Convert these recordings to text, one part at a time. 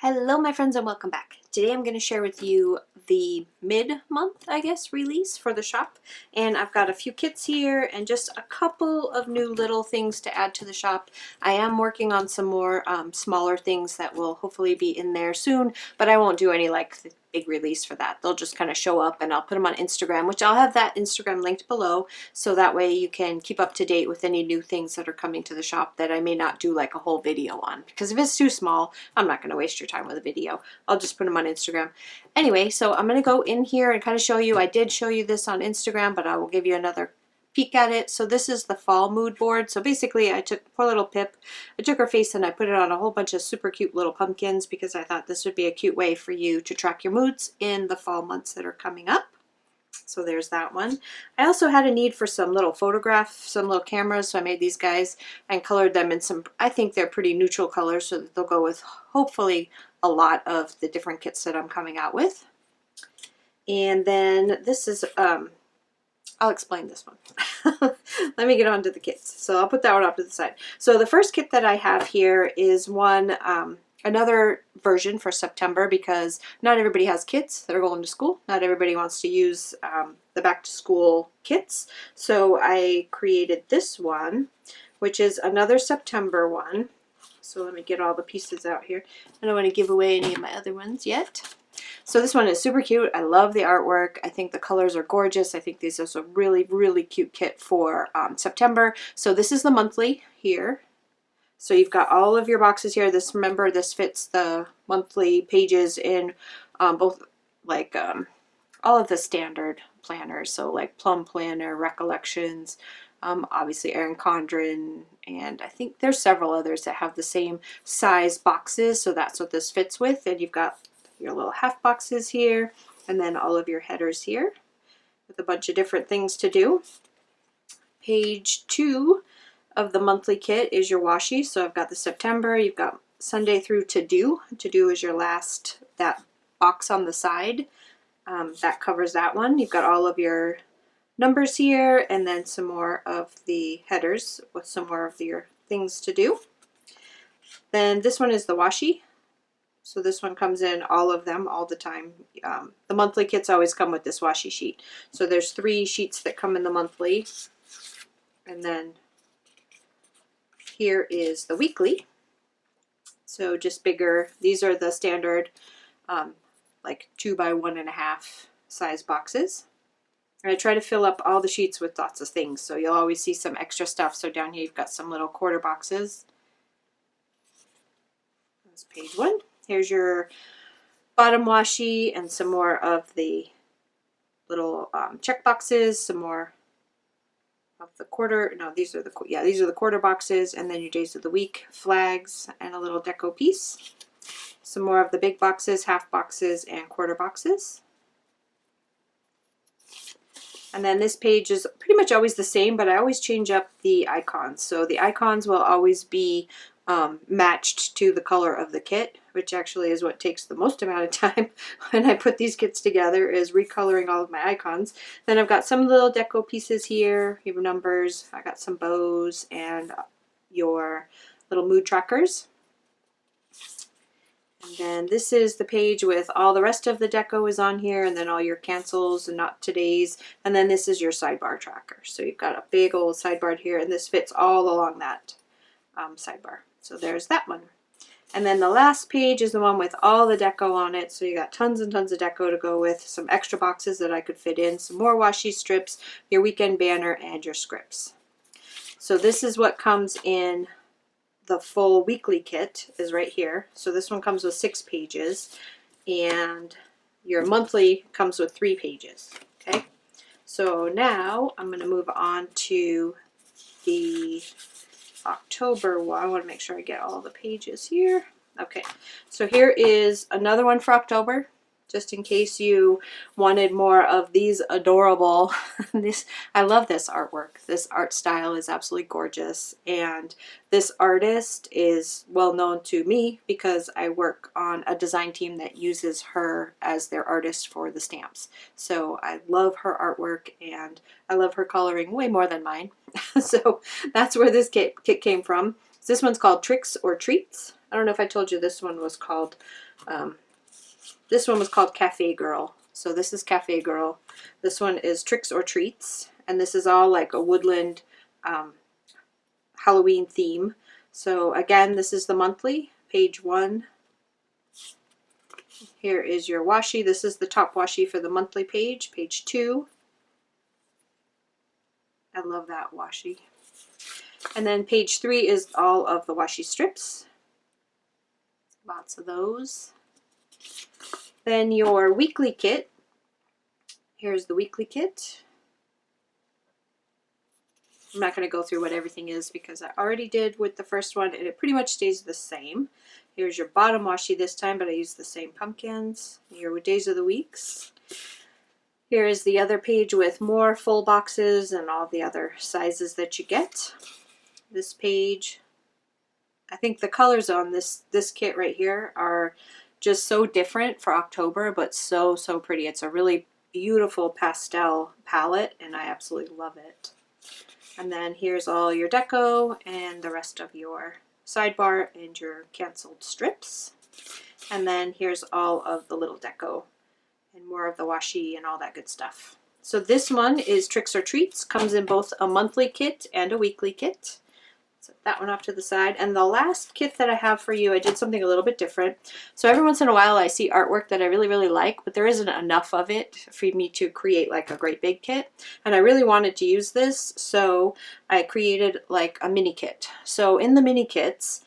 Hello my friends and welcome back. Today I'm going to share with you the mid-month, I guess, release for the shop. And I've got a few kits here and just a couple of new little things to add to the shop. I am working on some more smaller things that will hopefully be in there soon, but I won't do any like the big release for that. They'll just kind of show up and I'll put them on Instagram, which I'll have that Instagram linked below, so that way you can keep up to date with any new things that are coming to the shop that I may not do like a whole video on. Because if it's too small, I'm not going to waste your time with a video. I'll just put them on Instagram. Anyway, so I'm going to go in here and kind of show you. I did show you this on Instagram, but I will give you another peek at it. So this is the fall mood board. So basically I took poor little Pip, I took her face and I put it on a whole bunch of super cute little pumpkins because I thought this would be a cute way for you to track your moods in the fall months that are coming up. So there's that one. I also had a need for some little some little cameras, so I made these guys and colored them in some, I think they're pretty neutral colors, so that they'll go with hopefully a lot of the different kits that I'm coming out with. And then this is, I'll explain this one. Let me get on to the kits. So I'll put that one off to the side. So the first kit that I have here is one, another version for September, because not everybody has kits that are going to school. Not everybody wants to use the back to school kits. So I created this one, which is another September one. So let me get all the pieces out here. I don't want to give away any of my other ones yet. So this one is super cute. I love the artwork. I think the colors are gorgeous. I think this is a really, really cute kit for September. So this is the monthly here. So you've got all of your boxes here. Remember, this fits the monthly pages in both like all of the standard planners. So like Plum Planner, Recollections, obviously Erin Condren, and I think there's several others that have the same size boxes. So that's what this fits with. And you've got your little half boxes here, and then all of your headers here with a bunch of different things to do. Page 2 of the monthly kit is your washi. So I've got the September, you've got Sunday through To Do. To Do is your last, that box on the side. That covers that one. You've got all of your numbers here, and then some more of the headers with some more of your things to do. Then this one is the washi. So this one comes in all of them all the time. The monthly kits always come with this washi sheet. So there's 3 sheets that come in the monthly. And then here is the weekly. So just bigger. These are the standard like 2 by 1.5 size boxes. And I try to fill up all the sheets with lots of things. So you'll always see some extra stuff. So down here you've got some little quarter boxes. That's page 1. Here's your bottom washi and some more of the little check boxes, some more of the quarter, no, these are the quarter boxes, and then your days of the week, flags, and a little deco piece. Some more of the big boxes, half boxes, and quarter boxes. And then this page is pretty much always the same, but I always change up the icons. So the icons will always be matched to the color of the kit, which actually is what takes the most amount of time when I put these kits together, is recoloring all of my icons. Then I've got some little deco pieces here, your numbers, I got some bows, and your little mood trackers. And then this is the page with all the rest of the deco is on here, and then all your cancels and not today's, and then this is your sidebar tracker. So you've got a big old sidebar here, and this fits all along that sidebar. So there's that one. And then the last page is the one with all the deco on it. So you got tons and tons of deco to go with, some extra boxes that I could fit in, some more washi strips, your weekend banner, and your scripts. So this is what comes in the full weekly kit, is right here. So this one comes with 6 pages, and your monthly comes with 3 pages. Okay, so now I'm going to move on to the October one. I want to make sure I get all the pages here. Okay, so here is another one for October, just in case you wanted more of these adorable I love this artwork. This art style is absolutely gorgeous, and this artist is well known to me because I work on a design team that uses her as their artist for the stamps. So I love her artwork, and I love her coloring way more than mine. So that's where this kit came from. This one's called Tricks or Treats. I don't know if I told you this one was called This one was called Cafe Girl. So this is Cafe Girl. This one is Tricks or Treats. And this is all like a woodland Halloween theme. So again, this is the monthly, page 1. Here is your washi. This is the top washi for the monthly page, page 2. I love that washi. And then page 3 is all of the washi strips. Lots of those. Then your weekly kit. Here's the weekly kit. I'm not going to go through what everything is because I already did with the first one and it pretty much stays the same. Here's your bottom washi this time, but I used the same pumpkins. Your days of the weeks. Here is the other page with more full boxes and all the other sizes that you get. This page, I think the colors on this kit right here are just so different for October, but so pretty. It's a really beautiful pastel palette and I absolutely love it. And then here's all your deco and the rest of your sidebar and your canceled strips. And then here's all of the little deco and more of the washi and all that good stuff. So this one is Tricks or Treats. Comes in both a monthly kit and a weekly kit. Set that one off to the side. And the last kit that I have for you, I did something a little bit different. So every once in a while I see artwork that I really like, but there isn't enough of it for me to create like a great big kit. And I really wanted to use this, so I created like a mini kit. So in the mini kits,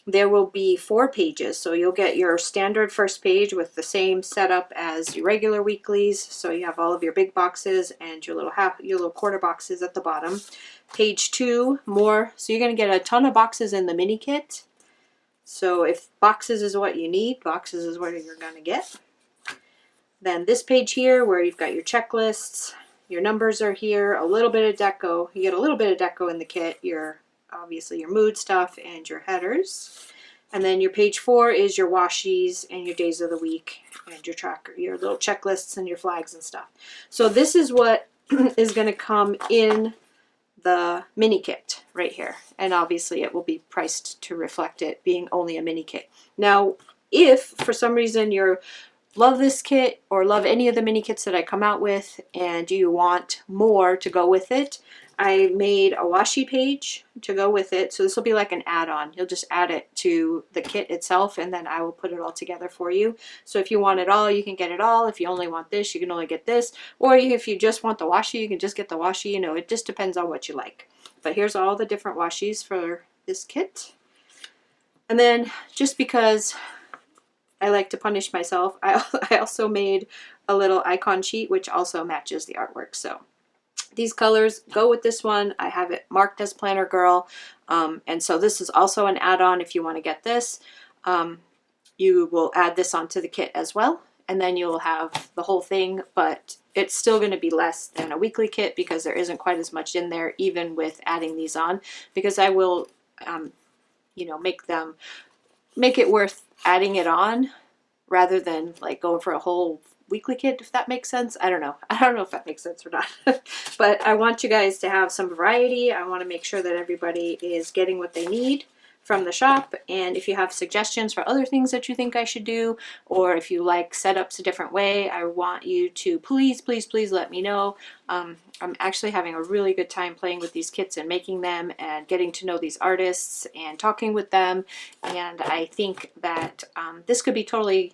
there will be 4 pages. So you'll get your standard first page with the same setup as your regular weeklies. So you have all of your big boxes and your little quarter boxes at the bottom. Page 2, more. So you're going to get a ton of boxes in the mini kit. So if boxes is what you need, boxes is what you're going to get. Then this page here where you've got your checklists, your numbers are here, a little bit of deco. You get a little bit of deco in the kit. Obviously your mood stuff and your headers. And then your page 4 is your washies and your days of the week and your tracker, your little checklists and your flags and stuff. So this is what is going to come in the mini kit right here. And obviously it will be priced to reflect it being only a mini kit. Now, if for some reason you love this kit or love any of the mini kits that I come out with and you want more to go with it, I made a washi page to go with it. So this will be like an add-on. You'll just add it to the kit itself and then I will put it all together for you. So if you want it all, you can get it all. If you only want this, you can only get this. Or if you just want the washi, you can just get the washi. You know, it just depends on what you like. But here's all the different washis for this kit. And then just because I like to punish myself, I also made a little icon sheet which also matches the artwork. So these colors go with this one. I have it marked as Planner Girl. And so this is also an add-on if you want to get this. You will add this onto the kit as well. And then you'll have the whole thing, but it's still going to be less than a weekly kit because there isn't quite as much in there even with adding these on. Because I will, you know, make it worth adding it on rather than like going for a whole weekly kit, if that makes sense. I don't know if that makes sense or not. But I want you guys to have some variety. I want to make sure that everybody is getting what they need from the shop. And if you have suggestions for other things that you think I should do, or if you like setups a different way, I want you to please let me know. I'm actually having a really good time playing with these kits and making them and getting to know these artists and talking with them. And I think that this could be totally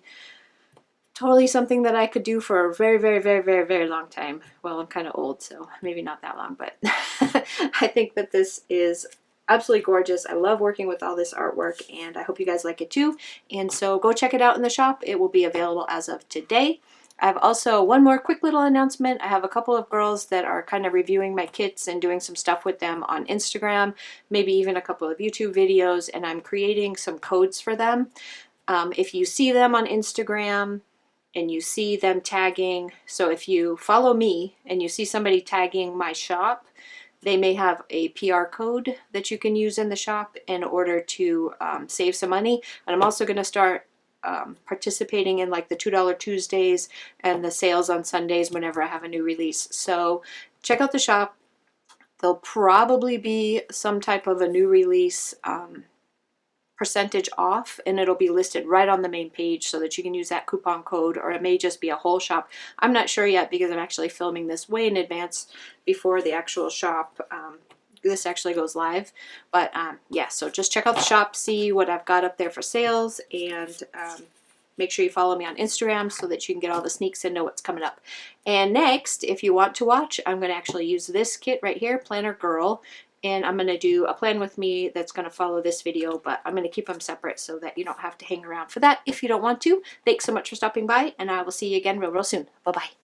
something that I could do for a very long time. Well, I'm kind of old, so maybe not that long, but I think that this is absolutely gorgeous. I love working with all this artwork and I hope you guys like it too. And so go check it out in the shop. It will be available as of today. I have also one more quick little announcement. I have a couple of girls that are kind of reviewing my kits and doing some stuff with them on Instagram, maybe even a couple of YouTube videos, and I'm creating some codes for them. If you see them on Instagram, and you see them tagging, so if you follow me and you see somebody tagging my shop, they may have a PR code that you can use in the shop in order to save some money. And I'm also going to start participating in like the $2 Tuesdays and the sales on Sundays whenever I have a new release. So check out the shop. There'll probably be some type of a new release percentage off, and it'll be listed right on the main page so that you can use that coupon code, or it may just be a whole shop. I'm not sure yet because I'm actually filming this way in advance before the actual shop. This actually goes live, but yeah, so just check out the shop, see what I've got up there for sales, and make sure you follow me on Instagram so that you can get all the sneaks and know what's coming up. And next, if you want to watch, I'm going to actually use this kit right here, Planner Girl, and I'm going to do a plan with me that's going to follow this video, but I'm going to keep them separate so that you don't have to hang around for that if you don't want to. Thanks so much for stopping by, and I will see you again real soon. Bye-bye.